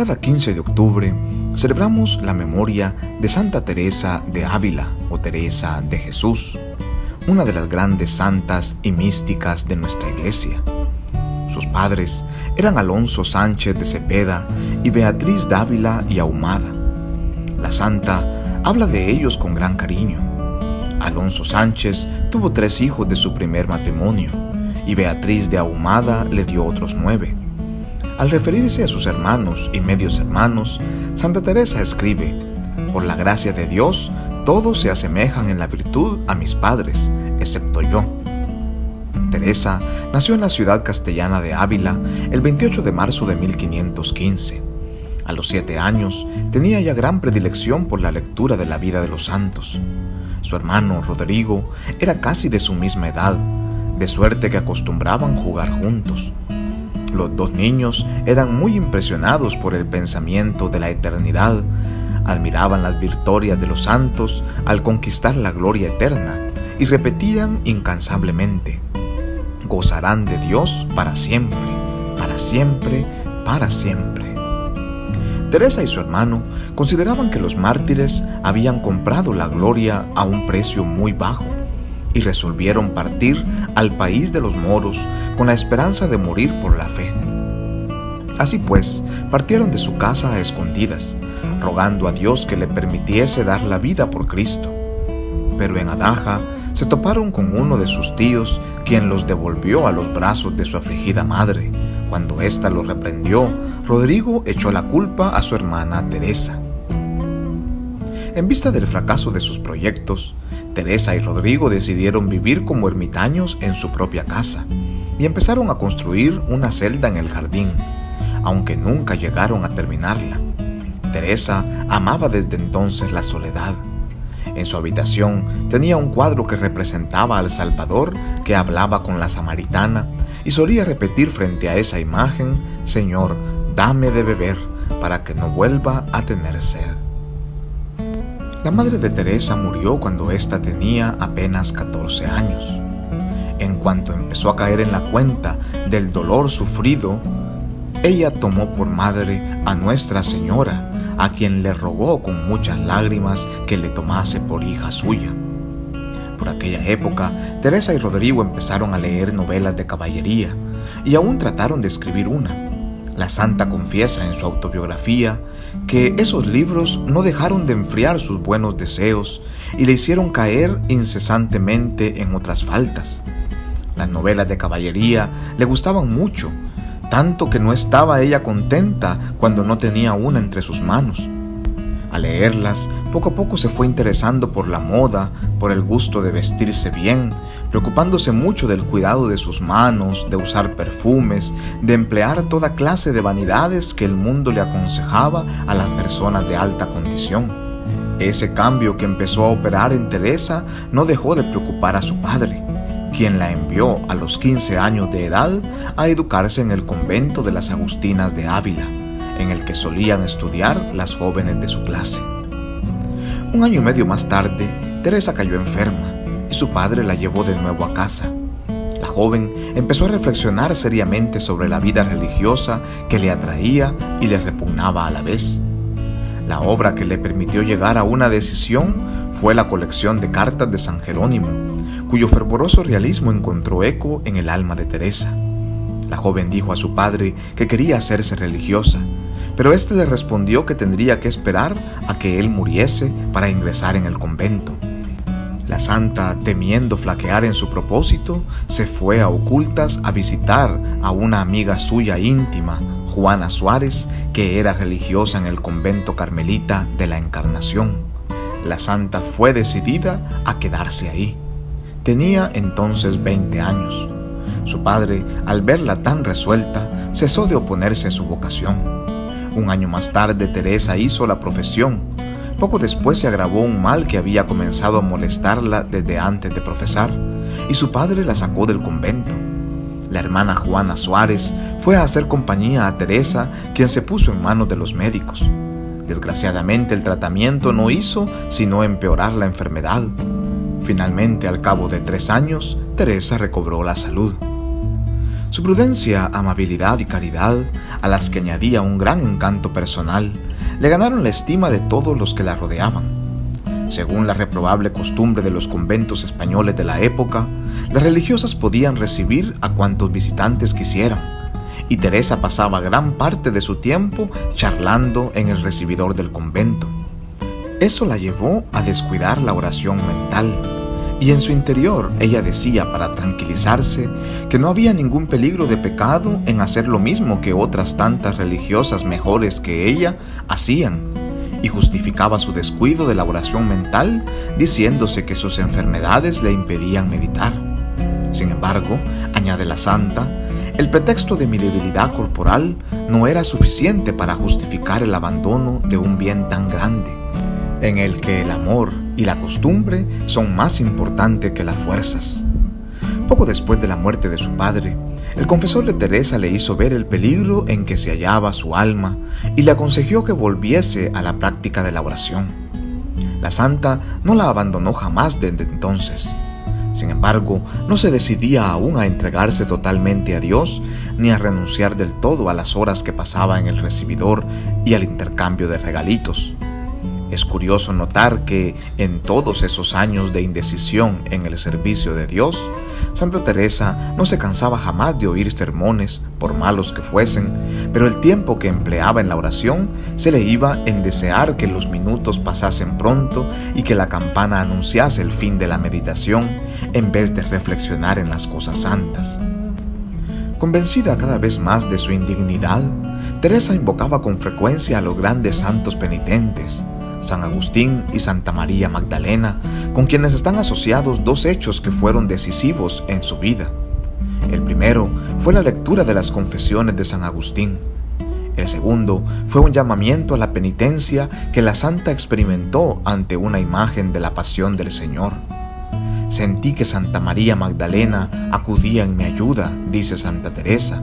Cada 15 de octubre celebramos la memoria de Santa Teresa de Ávila o Teresa de Jesús, una de las grandes santas y místicas de nuestra iglesia. Sus padres eran Alonso Sánchez de Cepeda y Beatriz Dávila y Ahumada. La santa habla de ellos con gran cariño. Alonso Sánchez tuvo 3 hijos de su primer matrimonio y Beatriz de Ahumada le dio otros 9. Al referirse a sus hermanos y medios hermanos, Santa Teresa escribe: «Por la gracia de Dios, todos se asemejan en la virtud a mis padres, excepto yo». Teresa nació en la ciudad castellana de Ávila el 28 de marzo de 1515. A los 7 años tenía ya gran predilección por la lectura de la vida de los santos. Su hermano Rodrigo era casi de su misma edad, de suerte que acostumbraban jugar juntos. Los 2 niños eran muy impresionados por el pensamiento de la eternidad, admiraban las victorias de los santos al conquistar la gloria eterna y repetían incansablemente: «Gozarán de Dios para siempre, para siempre, para siempre». Teresa y su hermano consideraban que los mártires habían comprado la gloria a un precio muy bajo y resolvieron partir al país de los moros con la esperanza de morir por la fe. Así pues, partieron de su casa a escondidas, rogando a Dios que le permitiese dar la vida por Cristo. Pero en Adaja se toparon con uno de sus tíos, quien los devolvió a los brazos de su afligida madre. Cuando ésta los reprendió, Rodrigo echó la culpa a su hermana Teresa. En vista del fracaso de sus proyectos, Teresa y Rodrigo decidieron vivir como ermitaños en su propia casa y empezaron a construir una celda en el jardín, aunque nunca llegaron a terminarla. Teresa amaba desde entonces la soledad. En su habitación tenía un cuadro que representaba al Salvador que hablaba con la samaritana y solía repetir frente a esa imagen: «Señor, dame de beber para que no vuelva a tener sed». La madre de Teresa murió cuando ésta tenía apenas 14 años. En cuanto empezó a caer en la cuenta del dolor sufrido, ella tomó por madre a Nuestra Señora, a quien le rogó con muchas lágrimas que le tomase por hija suya. Por aquella época, Teresa y Rodrigo empezaron a leer novelas de caballería y aún trataron de escribir una. La santa confiesa en su autobiografía que esos libros no dejaron de enfriar sus buenos deseos y le hicieron caer incesantemente en otras faltas. Las novelas de caballería le gustaban mucho, tanto que no estaba ella contenta cuando no tenía una entre sus manos. Al leerlas, poco a poco se fue interesando por la moda, por el gusto de vestirse bien, preocupándose mucho del cuidado de sus manos, de usar perfumes, de emplear toda clase de vanidades que el mundo le aconsejaba a las personas de alta condición. Ese cambio que empezó a operar en Teresa no dejó de preocupar a su padre, quien la envió a los 15 años de edad a educarse en el convento de las Agustinas de Ávila, en el que solían estudiar las jóvenes de su clase. 1 año y medio más tarde, Teresa cayó enferma y su padre la llevó de nuevo a casa. La joven empezó a reflexionar seriamente sobre la vida religiosa que le atraía y le repugnaba a la vez. La obra que le permitió llegar a una decisión fue la colección de cartas de San Jerónimo, cuyo fervoroso realismo encontró eco en el alma de Teresa. La joven dijo a su padre que quería hacerse religiosa, pero éste le respondió que tendría que esperar a que él muriese para ingresar en el convento. La santa, temiendo flaquear en su propósito, se fue a ocultas a visitar a una amiga suya íntima, Juana Suárez, que era religiosa en el convento carmelita de la Encarnación. La santa fue decidida a quedarse ahí. Tenía entonces 20 años. Su padre, al verla tan resuelta, cesó de oponerse a su vocación. 1 año más tarde, Teresa hizo la profesión. Poco después se agravó un mal que había comenzado a molestarla desde antes de profesar, y su padre la sacó del convento. La hermana Juana Suárez fue a hacer compañía a Teresa, quien se puso en manos de los médicos. Desgraciadamente, el tratamiento no hizo sino empeorar la enfermedad. Finalmente, al cabo de 3 años, Teresa recobró la salud. Su prudencia, amabilidad y caridad, a las que añadía un gran encanto personal, le ganaron la estima de todos los que la rodeaban. Según la reprobable costumbre de los conventos españoles de la época, las religiosas podían recibir a cuantos visitantes quisieran, y Teresa pasaba gran parte de su tiempo charlando en el recibidor del convento. Eso la llevó a descuidar la oración mental, y en su interior ella decía para tranquilizarse que no había ningún peligro de pecado en hacer lo mismo que otras tantas religiosas mejores que ella hacían, y justificaba su descuido de la oración mental diciéndose que sus enfermedades le impedían meditar. Sin embargo, añade la santa, el pretexto de mi debilidad corporal no era suficiente para justificar el abandono de un bien tan grande, en el que el amor y la costumbre son más importantes que las fuerzas. Poco después de la muerte de su padre, el confesor de Teresa le hizo ver el peligro en que se hallaba su alma y le aconsejó que volviese a la práctica de la oración. La santa no la abandonó jamás desde entonces. Sin embargo, no se decidía aún a entregarse totalmente a Dios ni a renunciar del todo a las horas que pasaba en el recibidor y al intercambio de regalitos. Es curioso notar que en todos esos años de indecisión en el servicio de Dios, Santa Teresa no se cansaba jamás de oír sermones, por malos que fuesen, pero el tiempo que empleaba en la oración se le iba en desear que los minutos pasasen pronto y que la campana anunciase el fin de la meditación, en vez de reflexionar en las cosas santas. Convencida cada vez más de su indignidad, Teresa invocaba con frecuencia a los grandes santos penitentes, San Agustín y Santa María Magdalena, con quienes están asociados dos hechos que fueron decisivos en su vida. El primero fue la lectura de las confesiones de San Agustín. El segundo fue un llamamiento a la penitencia que la santa experimentó ante una imagen de la pasión del Señor. Sentí que Santa María Magdalena acudía en mi ayuda, dice Santa Teresa,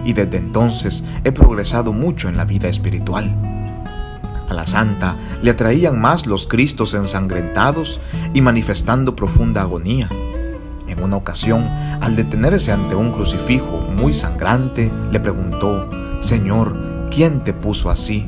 y desde entonces he progresado mucho en la vida espiritual. A la santa le atraían más los Cristos ensangrentados y manifestando profunda agonía. En una ocasión, al detenerse ante un crucifijo muy sangrante, le preguntó: «Señor, ¿quién te puso así?».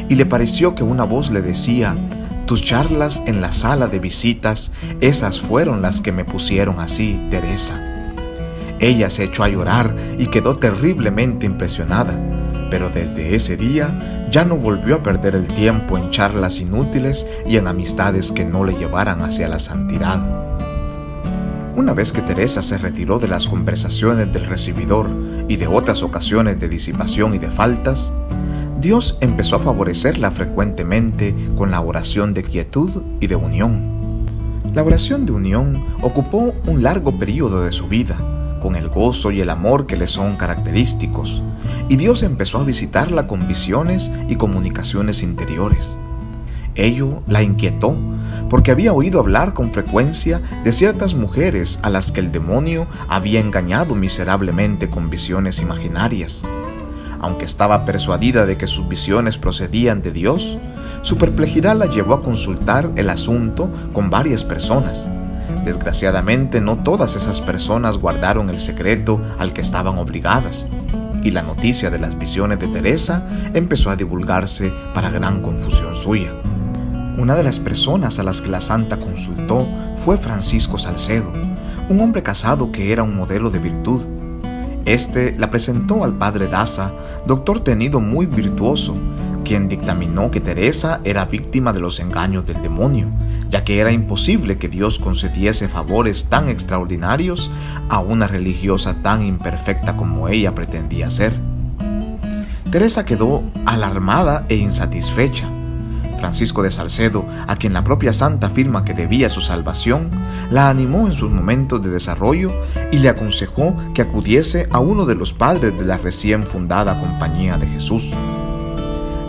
Y le pareció que una voz le decía: «Tus charlas en la sala de visitas, esas fueron las que me pusieron así, Teresa». Ella se echó a llorar y quedó terriblemente impresionada, pero desde ese día ya no volvió a perder el tiempo en charlas inútiles y en amistades que no le llevaran hacia la santidad. Una vez que Teresa se retiró de las conversaciones del recibidor y de otras ocasiones de disipación y de faltas, Dios empezó a favorecerla frecuentemente con la oración de quietud y de unión. La oración de unión ocupó un largo período de su vida, con el gozo y el amor que le son característicos, y Dios empezó a visitarla con visiones y comunicaciones interiores. Ello la inquietó, porque había oído hablar con frecuencia de ciertas mujeres a las que el demonio había engañado miserablemente con visiones imaginarias. Aunque estaba persuadida de que sus visiones procedían de Dios, su perplejidad la llevó a consultar el asunto con varias personas. Desgraciadamente, no todas esas personas guardaron el secreto al que estaban obligadas, y la noticia de las visiones de Teresa empezó a divulgarse para gran confusión suya. Una de las personas a las que la santa consultó fue Francisco Salcedo, un hombre casado que era un modelo de virtud. Este la presentó al padre Daza, doctor tenido muy virtuoso, quien dictaminó que Teresa era víctima de los engaños del demonio, ya que era imposible que Dios concediese favores tan extraordinarios a una religiosa tan imperfecta como ella pretendía ser. Teresa quedó alarmada e insatisfecha. Francisco de Salcedo, a quien la propia santa afirma que debía su salvación, la animó en sus momentos de desarrollo y le aconsejó que acudiese a uno de los padres de la recién fundada Compañía de Jesús.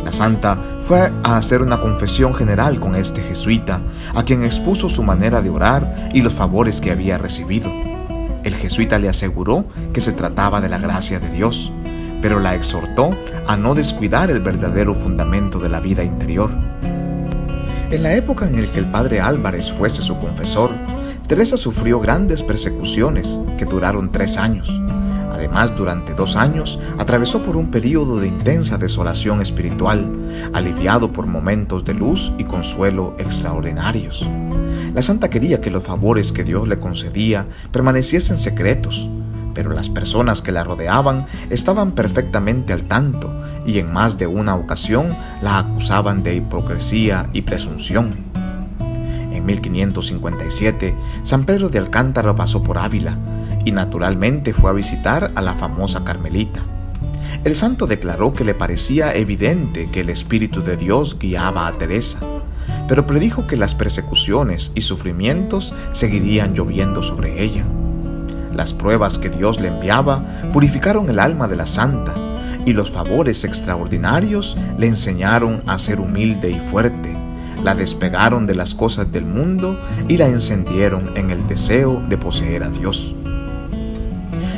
La santa fue a hacer una confesión general con este jesuita, a quien expuso su manera de orar y los favores que había recibido. El jesuita le aseguró que se trataba de la gracia de Dios, pero la exhortó a no descuidar el verdadero fundamento de la vida interior. En la época en la que el padre Álvarez fuese su confesor, Teresa sufrió grandes persecuciones que duraron 3 años. Además, durante 2 años atravesó por un período de intensa desolación espiritual, aliviado por momentos de luz y consuelo extraordinarios. La santa quería que los favores que Dios le concedía permaneciesen secretos, pero las personas que la rodeaban estaban perfectamente al tanto y en más de una ocasión la acusaban de hipocresía y presunción. En 1557, San Pedro de Alcántara pasó por Ávila y naturalmente fue a visitar a la famosa Carmelita. El santo declaró que le parecía evidente que el Espíritu de Dios guiaba a Teresa, pero predijo que las persecuciones y sufrimientos seguirían lloviendo sobre ella. Las pruebas que Dios le enviaba purificaron el alma de la santa, y los favores extraordinarios le enseñaron a ser humilde y fuerte, la despegaron de las cosas del mundo y la encendieron en el deseo de poseer a Dios.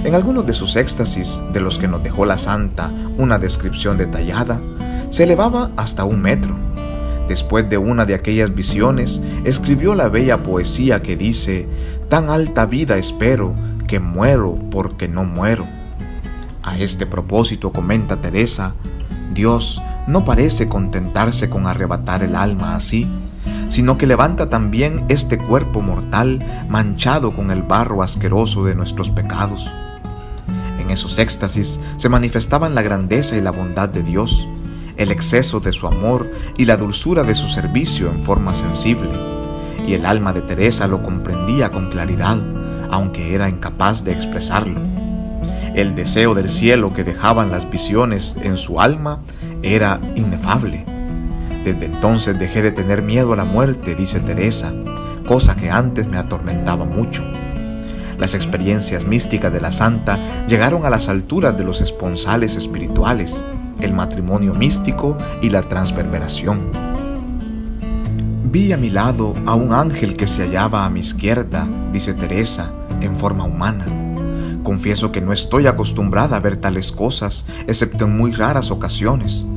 En algunos de sus éxtasis, de los que nos dejó la santa una descripción detallada, se elevaba hasta 1 metro. Después de una de aquellas visiones, escribió la bella poesía que dice: «Tan alta vida espero, que muero porque no muero». A este propósito, comenta Teresa, Dios no parece contentarse con arrebatar el alma así, sino que levanta también este cuerpo mortal manchado con el barro asqueroso de nuestros pecados. En esos éxtasis se manifestaban la grandeza y la bondad de Dios, el exceso de su amor y la dulzura de su servicio en forma sensible, y el alma de Teresa lo comprendía con claridad, aunque era incapaz de expresarlo. El deseo del cielo que dejaban las visiones en su alma era inefable. Desde entonces dejé de tener miedo a la muerte, dice Teresa, cosa que antes me atormentaba mucho. Las experiencias místicas de la santa llegaron a las alturas de los esponsales espirituales, el matrimonio místico y la transverberación. Vi a mi lado a un ángel que se hallaba a mi izquierda, dice Teresa, en forma humana. Confieso que no estoy acostumbrada a ver tales cosas, excepto en muy raras ocasiones.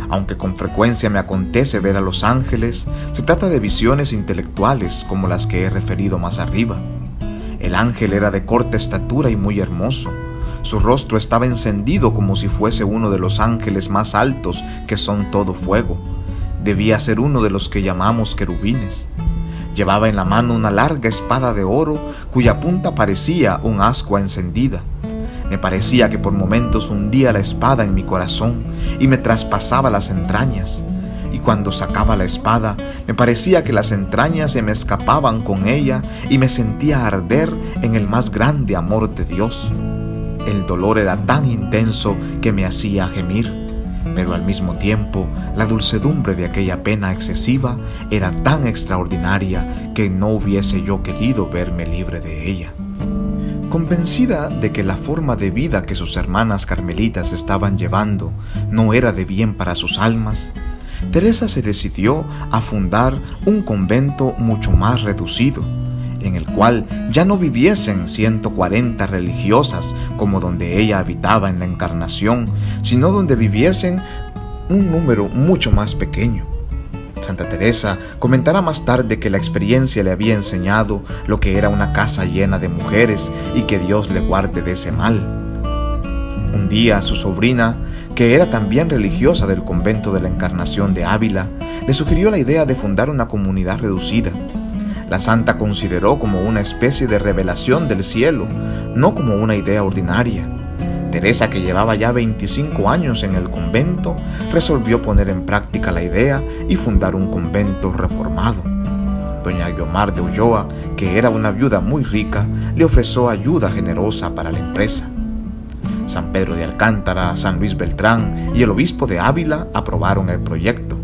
Aunque con frecuencia me acontece ver a los ángeles, se trata de visiones intelectuales como las que he referido más arriba. El ángel era de corta estatura y muy hermoso. Su rostro estaba encendido como si fuese uno de los ángeles más altos, que son todo fuego. Debía ser uno de los que llamamos querubines. Llevaba en la mano una larga espada de oro, cuya punta parecía un ascua encendida. Me parecía que por momentos hundía la espada en mi corazón y me traspasaba las entrañas. Y cuando sacaba la espada, me parecía que las entrañas se me escapaban con ella y me sentía arder en el más grande amor de Dios. El dolor era tan intenso que me hacía gemir, pero al mismo tiempo la dulcedumbre de aquella pena excesiva era tan extraordinaria que no hubiese yo querido verme libre de ella. Convencida de que la forma de vida que sus hermanas carmelitas estaban llevando no era de bien para sus almas, Teresa se decidió a fundar un convento mucho más reducido, en el cual ya no viviesen 140 religiosas como donde ella habitaba en la Encarnación, sino donde viviesen un número mucho más pequeño. Santa Teresa comentará más tarde que la experiencia le había enseñado lo que era una casa llena de mujeres y que Dios le guarde de ese mal. Un día su sobrina, que era también religiosa del convento de la Encarnación de Ávila, le sugirió la idea de fundar una comunidad reducida. La santa consideró como una especie de revelación del cielo, no como una idea ordinaria. Teresa, que llevaba ya 25 años en el convento, resolvió poner en práctica la idea y fundar un convento reformado. Doña Guiomar de Ulloa, que era una viuda muy rica, le ofreció ayuda generosa para la empresa. San Pedro de Alcántara, San Luis Beltrán y el obispo de Ávila aprobaron el proyecto,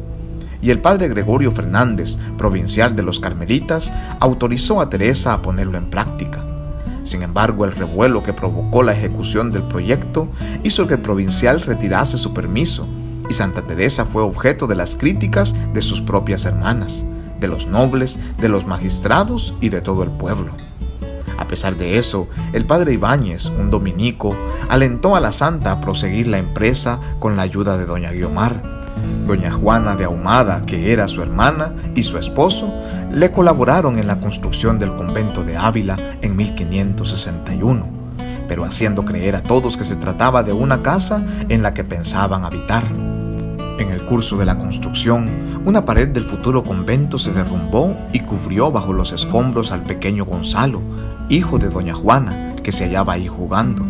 y el padre Gregorio Fernández, provincial de los Carmelitas, autorizó a Teresa a ponerlo en práctica. Sin embargo, el revuelo que provocó la ejecución del proyecto hizo que el provincial retirase su permiso, y Santa Teresa fue objeto de las críticas de sus propias hermanas, de los nobles, de los magistrados y de todo el pueblo. A pesar de eso, el padre Ibáñez, un dominico, alentó a la santa a proseguir la empresa con la ayuda de doña Guiomar. Doña Juana de Ahumada, que era su hermana, y su esposo, le colaboraron en la construcción del convento de Ávila en 1561, pero haciendo creer a todos que se trataba de una casa en la que pensaban habitar. En el curso de la construcción, una pared del futuro convento se derrumbó y cubrió bajo los escombros al pequeño Gonzalo, hijo de doña Juana, que se hallaba ahí jugando.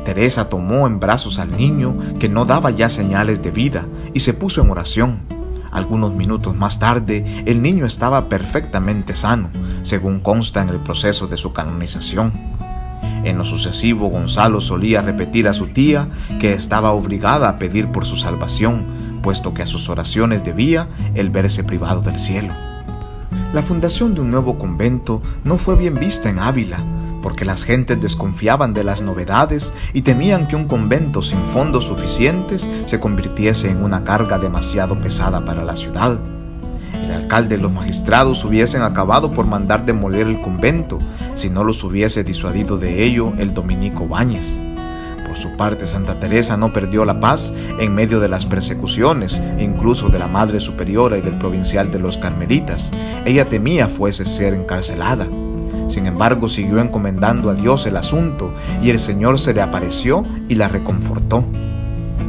Teresa tomó en brazos al niño, que no daba ya señales de vida, y se puso en oración. Algunos minutos más tarde, el niño estaba perfectamente sano, según consta en el proceso de su canonización. En lo sucesivo, Gonzalo solía repetir a su tía que estaba obligada a pedir por su salvación, puesto que a sus oraciones debía el verse privado del cielo. La fundación de un nuevo convento no fue bien vista en Ávila, porque las gentes desconfiaban de las novedades y temían que un convento sin fondos suficientes se convirtiese en una carga demasiado pesada para la ciudad. El alcalde y los magistrados hubiesen acabado por mandar demoler el convento si no los hubiese disuadido de ello el dominico Báñez. Por su parte, Santa Teresa no perdió la paz en medio de las persecuciones, incluso de la Madre Superiora y del provincial de los Carmelitas. Ella temía fuese ser encarcelada. Sin embargo, siguió encomendando a Dios el asunto y el Señor se le apareció y la reconfortó.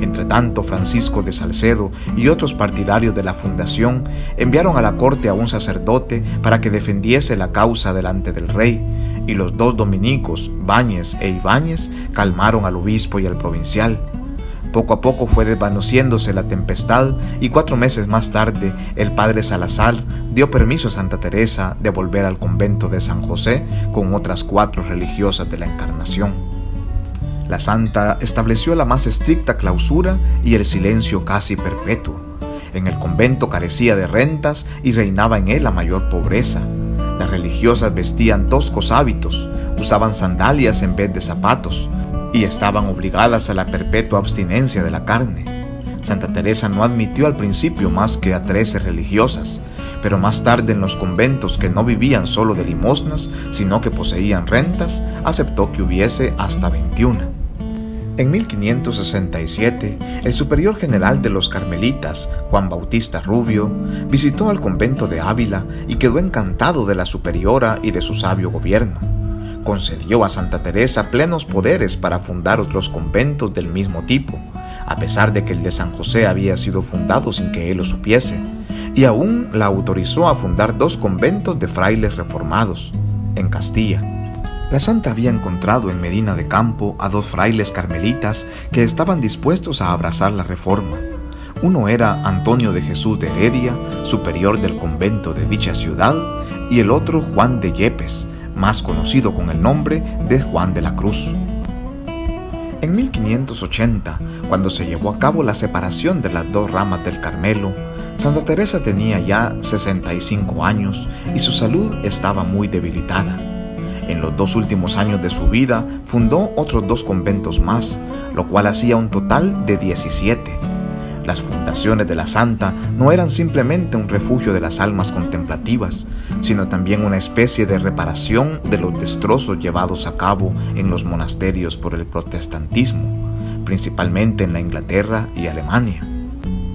Entretanto, Francisco de Salcedo y otros partidarios de la fundación enviaron a la corte a un sacerdote para que defendiese la causa delante del rey, y los dos dominicos, Báñez e Ibáñez, calmaron al obispo y al provincial. Poco a poco fue desvaneciéndose la tempestad y 4 meses más tarde el padre Salazar dio permiso a Santa Teresa de volver al convento de San José con otras 4 religiosas de la Encarnación. La santa estableció la más estricta clausura y el silencio casi perpetuo. En el convento carecía de rentas y reinaba en él la mayor pobreza. Las religiosas vestían toscos hábitos, usaban sandalias en vez de zapatos, y estaban obligadas a la perpetua abstinencia de la carne. Santa Teresa no admitió al principio más que a 13 religiosas, pero más tarde en los conventos que no vivían solo de limosnas, sino que poseían rentas, aceptó que hubiese hasta 21. En 1567, el superior general de los carmelitas, Juan Bautista Rubio, visitó al convento de Ávila y quedó encantado de la superiora y de su sabio gobierno. Concedió a Santa Teresa plenos poderes para fundar otros conventos del mismo tipo, a pesar de que el de San José había sido fundado sin que él lo supiese, y aún la autorizó a fundar 2 conventos de frailes reformados, en Castilla. La santa había encontrado en Medina de Campo a 2 frailes carmelitas que estaban dispuestos a abrazar la reforma. Uno era Antonio de Jesús de Heredia, superior del convento de dicha ciudad, y el otro Juan de Yepes, más conocido con el nombre de Juan de la Cruz. En 1580, cuando se llevó a cabo la separación de las 2 ramas del Carmelo, Santa Teresa tenía ya 65 años y su salud estaba muy debilitada. En los 2 últimos años de su vida fundó otros 2 conventos más, lo cual hacía un total de 17. Las fundaciones de la santa no eran simplemente un refugio de las almas contemplativas, sino también una especie de reparación de los destrozos llevados a cabo en los monasterios por el protestantismo, principalmente en la Inglaterra y Alemania.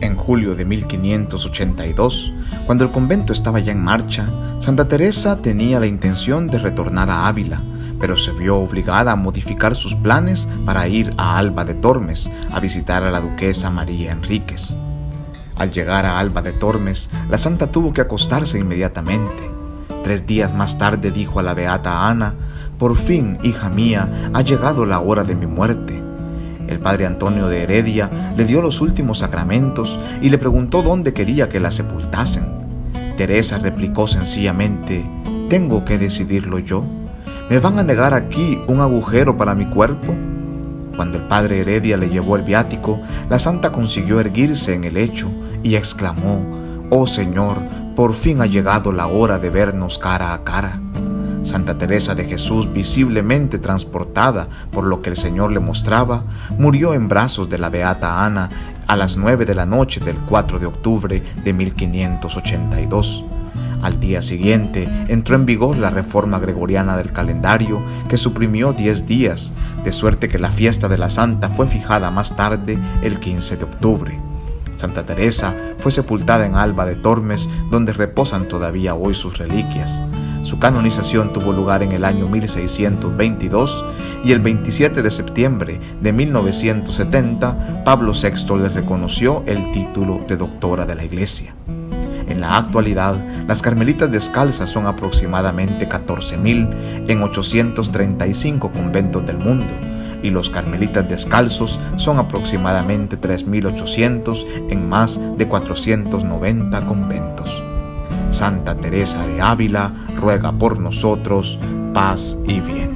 En julio de 1582, cuando el convento estaba ya en marcha, Santa Teresa tenía la intención de retornar a Ávila, pero se vio obligada a modificar sus planes para ir a Alba de Tormes a visitar a la duquesa María Enríquez. Al llegar a Alba de Tormes, la santa tuvo que acostarse inmediatamente. 3 días más tarde dijo a la beata Ana: «Por fin, hija mía, ha llegado la hora de mi muerte». El padre Antonio de Heredia le dio los últimos sacramentos y le preguntó dónde quería que la sepultasen. Teresa replicó sencillamente: «¿Tengo que decidirlo yo? ¿Me van a negar aquí un agujero para mi cuerpo?». Cuando el padre Heredia le llevó el viático, la santa consiguió erguirse en el lecho y exclamó: «Oh Señor, por fin ha llegado la hora de vernos cara a cara». Santa Teresa de Jesús, visiblemente transportada por lo que el Señor le mostraba, murió en brazos de la beata Ana a las 9 de la noche del 4 de octubre de 1582. Al día siguiente entró en vigor la reforma gregoriana del calendario, que suprimió 10 días, de suerte que la fiesta de la santa fue fijada más tarde, el 15 de octubre. Santa Teresa fue sepultada en Alba de Tormes, donde reposan todavía hoy sus reliquias. Su canonización tuvo lugar en el año 1622 y el 27 de septiembre de 1970 Pablo VI le reconoció el título de doctora de la Iglesia. En la actualidad, las carmelitas descalzas son aproximadamente 14.000 en 835 conventos del mundo, y los carmelitas descalzos son aproximadamente 3.800 en más de 490 conventos. Santa Teresa de Ávila ruega por nosotros, paz y bien.